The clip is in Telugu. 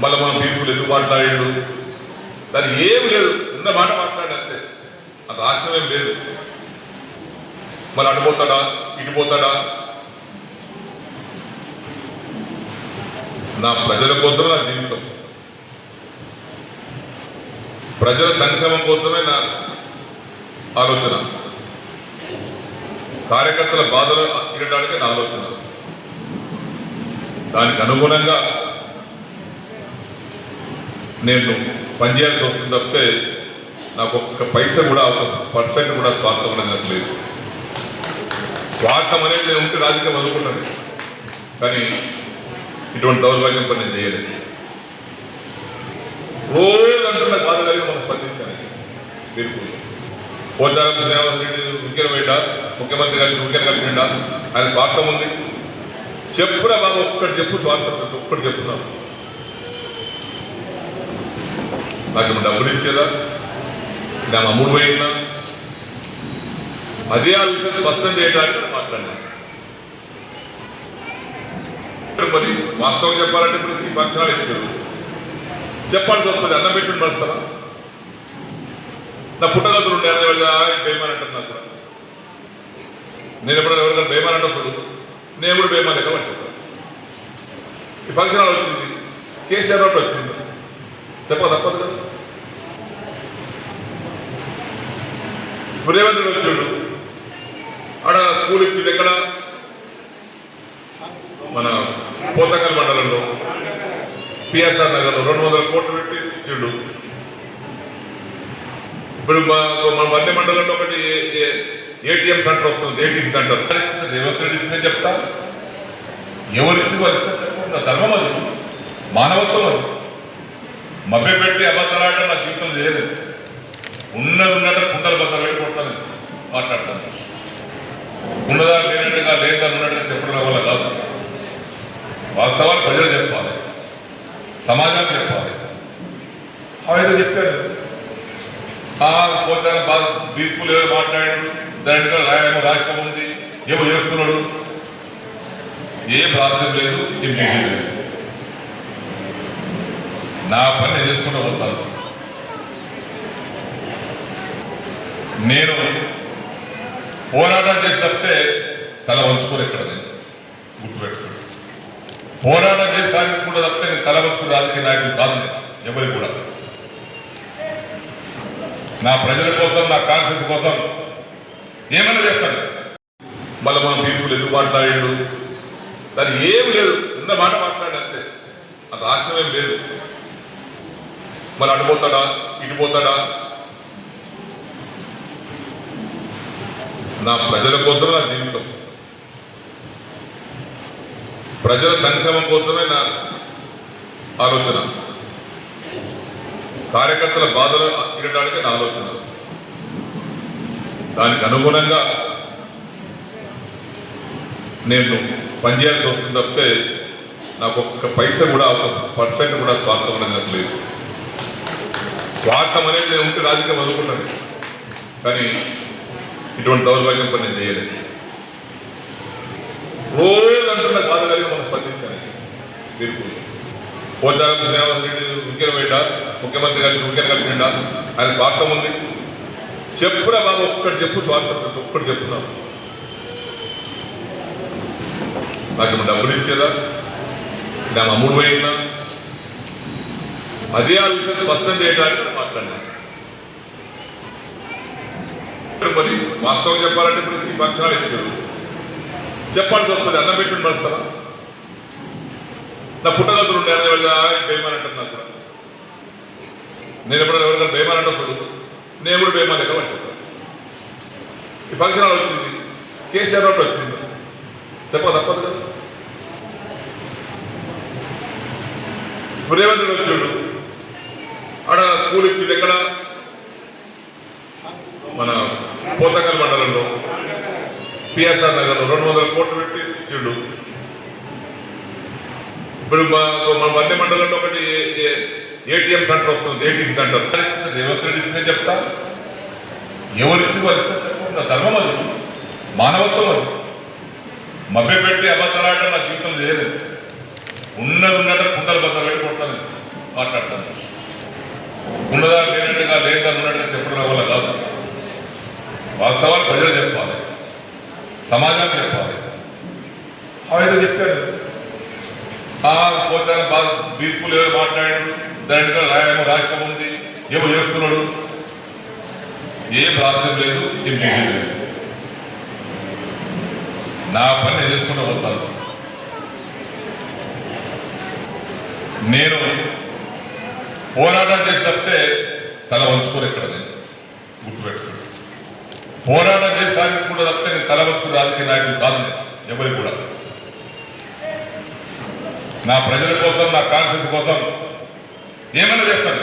మళ్ళీ మనం తీర్పులు ఎందుకు మాట్లాడాడు, దాని ఏమి లేదు, ఉన్న మాట మాట్లాడి అంతే. అది రాష్ట్రం ఏం లేదు. మళ్ళీ అటుపోతాడా ఇటుపోతాడా? నా ప్రజల కోసం నా జీవితం, ప్రజల సంక్షేమం కోసమే నా ఆలోచన, కార్యకర్తల బాధలు తీరడానికి నా ఆలోచన. దానికి అనుగుణంగా నేను పనిచేయాల్సి వస్తుంది తప్పితే నాకు ఒక్క పైసా కూడా % కూడా స్వార్థం అనేది లేదు. స్వార్థం అనేది నేను ఉంటే రాజకీయం వదులుకున్నాను, కానీ ఇటువంటి దౌర్భాగ్యం పని నేను చేయలేదు. రోజు అంటున్న బాధ కలిగి మనం స్పందించాలి. తీర్పులు పోచారం శ్రీనివాస్ రెడ్డి ఉద్యోగం వేయడా, ముఖ్యమంత్రి గారికి ఉద్యోగం కలిపిండా, ఆయన స్వార్థం ఉంది. చెప్పురా బాబు, ఒక్కటి చెప్పు, స్వార్థం ఒక్కటి చెప్తున్నాను. నాకు డబ్బులు ఇచ్చేదా, నా అమ్ముడు పోయినా, అదే ఆ విషయం స్పష్టం చేయడానికి మాట్లాడినా. మరి వాస్తవం చెప్పాలంటే ఇప్పుడు ఈ పక్షాలు ఇచ్చారు, చెప్పాల్సి వస్తుంది. అన్నం పెట్టి పడతారా? నా పుట్టగతులు ఉండే బేమాన్ అంటారు. నాకు కూడా నేను ఎప్పుడైనా ఎవరికైనా బేమాన్ అంటప్పుడు నేను కూడా బేమాన్ ఎక్కడ పట్టుకుంటాను. ఈ ఫంక్షన్ వచ్చింది, కేసీఆర్ రోడ్డు వచ్చింది, తప్పదు కదా. రేవంత్ రెడ్డి వచ్చాడు, ఆడ స్కూల్ ఇచ్చింది ఎక్కడ, మన పోతంగల్ మండలంలో పిఎస్ఆర్ నగర్లో 200 కోట్లు పెట్టి ఇచ్చిండు. ఇప్పుడు మన వన్య మండలంలో ఒకటి ఏటీఎం సెంటర్ వస్తుంది, ఏటీఎం సెంటర్. రేవంత్ రెడ్డి ఇచ్చిందని చెప్తా, ఎవరిచ్చి నా ధర్మం అది, మానవత్వం అది. మభ్య పెట్టి అబద్ధాలాట నా జీవితం చేయలేదు. ఉన్నట్టు కుండలు బద్దలు పెట్టి కొడతాను, మాట్లాడతాను. ఉన్నదా లేనట్టుగా లేదా ఉన్నట్టుగా చెప్పడం వల్ల కాదు. వాస్తవాలు ప్రజలు చెప్పాలి, సమాజానికి చెప్పాలి. ఆయన చెప్పారు పోతే బాగా తీర్పులు ఏదో మాట్లాడాడు, దాంట్లో ఏమో రాష్ట్రం ఉంది, ఏమో చేస్తున్నాడు. ఏం రాష్ట్రం లేదు, ఏం మీటింగ్ లేదు. నా పని నేను చేసుకుంటూ పోతాను. నేను పోరాటం చేసి తప్పితే తల వంచుకోరు ఎక్కడ, నేను గుర్తుపెట్టుకోండి. పోరాటం చేసి సాధించుకుంటే తప్పితే నేను తల వంచుకుని రాజకీయ నాయకులు కాదు ఎవరికి కూడా. నా ప్రజల కోసం, నా కాన్ఫిడెన్స్ కోసం ఏమైనా చేస్తాను. మళ్ళీ మనం తీర్పులు ఎందుకు మాట్లాడాడు, దాని ఏమి లేదు, ఉన్న మాట మాట్లాడి అంతే. అది రాష్ట్రం ఏం లేదు. మళ్ళీ అటుపోతాడా ఇటుపోతాడా? నా ప్రజల కోసం నా జీవితం, ప్రజల సంక్షేమం కోసమే నా ఆలోచన, కార్యకర్తల బాధలు తీరడానికి నా ఆలోచన. దానికి అనుగుణంగా నేను పనిచేయాల్సి వస్తుంది తప్పితే నాకు ఒక్క పైసా కూడా % కూడా స్వార్థం అనేది లేదు. స్వార్థం అనేది నేను ఉంటే రాజకీయం వదులుకున్నాను, కానీ ఇటువంటి దౌర్భాగ్యం పని నేను చేయలేదు. రోజు అంటున్న బాధ కలిగి మనం స్పందించాలి. తీర్పులు పోచారం శ్రీనివాస్ రెడ్డి ఉద్యోగం వేయడా, ముఖ్యమంత్రి గారికి ఉద్యోగం కలిపిండా, ఆయన స్వార్థం ఉంది. చెప్పురా బాబు, ఒక్కటి చెప్పు, స్వార్థం ఒక్కటి చెప్తున్నాను. నాకు డబ్బులు ఇచ్చేదా, నా అమ్ముడు పోయినా, అదే ఆ విషయం స్పష్టం చేయడానికి మాట్లాడినా. మరి వాస్తవం చెప్పాలంటే ఇప్పుడు ఈ పక్షాలు ఇచ్చారు, చెప్పాల్సి వస్తుంది. అన్నం పెట్టి పడతారా? నా పుట్టగతులు ఉండే బేమాన్ అంటారు. నాకు కూడా నేను ఎప్పుడైనా ఎవరికైనా బేమాన్ అంటప్పుడు నేను కూడా బేమాన్ ఎక్కడ పట్టుకుంటాను. ఈ ఫంక్షన్ వచ్చింది, కేసీఆర్ రోడ్డు వచ్చింది, తప్పదు కదా. రేవంత్ రెడ్డి వచ్చాడు, ఆడ స్కూల్ ఇచ్చింది ఎక్కడ, మన పోతంగల్ మండలంలో పిఎస్ఆర్ నగర్లో 200 కోట్లు పెట్టి ఇచ్చిండు. ఇప్పుడు మన వన్య మండలంలో ఒకటి ఏటీఎం సెంటర్ వస్తుంది, ఏటీఎం సెంటర్. రేవంత్ రెడ్డి ఇచ్చిందని చెప్తా, ఎవరిచ్చి నా ధర్మం అది, మానవత్వం అది. మభ్య పెట్టి అబద్ధాలాట నా జీవితం చేయలేదు. ఉన్నట్టు కుండలు బద్దలు పెట్టి కొడతాను. అవైతే చెప్పాడు. పోతే తీర్పులు ఏదో మాట్లాడాడు, దాంట్లో రాయేమో రాష్ట్రం ఉంది, ఏమో చేస్తున్నాడు, ఏం రాష్ట్రం లేదు, ఏం చేసేది లేదు. నా పని నేను చేసుకుంటూ పోతాను. నేను పోరాటం చేసి తప్పితే తల వంచుకోరు ఇక్కడ, నేను గుర్తుపెట్టుకుని పోరాటం చేసి సాధించుకుంటూ తప్పితే నేను తల వంచుకుని రాజకీయ నాయకులు కాదు ఎవరికి కూడా. నా ప్రజల కోసం, నా కాన్ఫరెన్స్ కోసం ఏమైనా చేస్తాను.